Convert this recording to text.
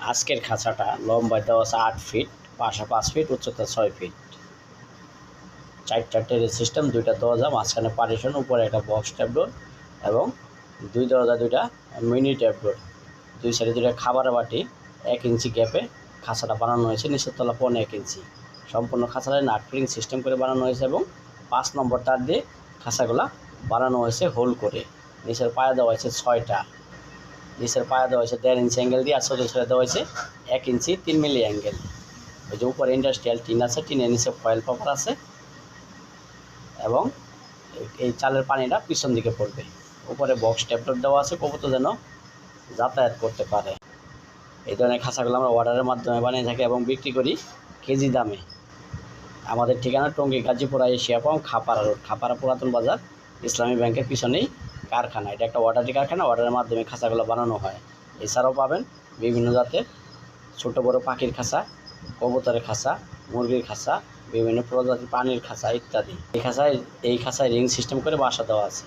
আজকের খাঁচাটা লম্বায় দেওয়া আছে 8 ফিট, পাশে 5 ফিট, উচ্চতা 6 ফিট। 4টা টেরেস সিস্টেম, 2টা দরজা, মাঝখানে পার্টিশন, উপরে একটা বক্স ট্যাপডোর এবং 2 দরজা 2টা মিনি ট্যাপডোর। 2 সাইডে 2টা খাবারের বাটি। 1 ইঞ্চি গ্যাপে খাঁচাটা বানানো হয়েছে, নিচের তলা 1.5 ইঞ্চি। সম্পূর্ণ খাঁচাটা নাট ফিটিং সিস্টেম করে বানানো হয়েছে এবং 5 নম্বর তার দিয়ে খাঁচাগুলা বানানো হয়েছে হোল করে। নিচের পায়া দেওয়া হয়েছে 6টা। নিচের পায়া দেওয়া হয়েছে 1.5 ইঞ্চি অ্যাঙ্গেল দিয়ে, আর চতুর্থে দেওয়া হয়েছে 1 ইঞ্চি 3 মিলি অ্যাঙ্গেল। ওই যে উপরে ইন্ডাস্ট্রিয়াল টিন আছে, টিনের নিচে ফয়েল পেপার আছে এবং এই চালের পানিটা পিছন দিকে পড়বে। উপরে বক্স ট্যাপটপ দেওয়া আছে, কবুতর যেন যাতায়াত করতে পারে। এই ধরনের খাঁচাগুলো আমরা অর্ডারের মাধ্যমে বানিয়ে থাকি এবং বিক্রি করি কেজি দামে। আমাদের ঠিকানা Tongi Gazipura Asia pump, Khapara road, Khapara পুরাতন বাজার, ইসলামী ব্যাংকের পিছনেই কারখানা। এটা একটা অর্ডারি কারখানা, অর্ডারের মাধ্যমে খাঁচাগুলো বানানো হয়। এছাড়াও পাবেন বিভিন্ন জাতের ছোটো বড়ো পাখির খাঁচা, কবুতরের খাঁচা, মুরগির খাঁচা, বিভিন্ন প্রজাতির পানির খাঁচা ইত্যাদি। এই খাঁচায় রিং সিস্টেম করে বাসা দেওয়া আছে।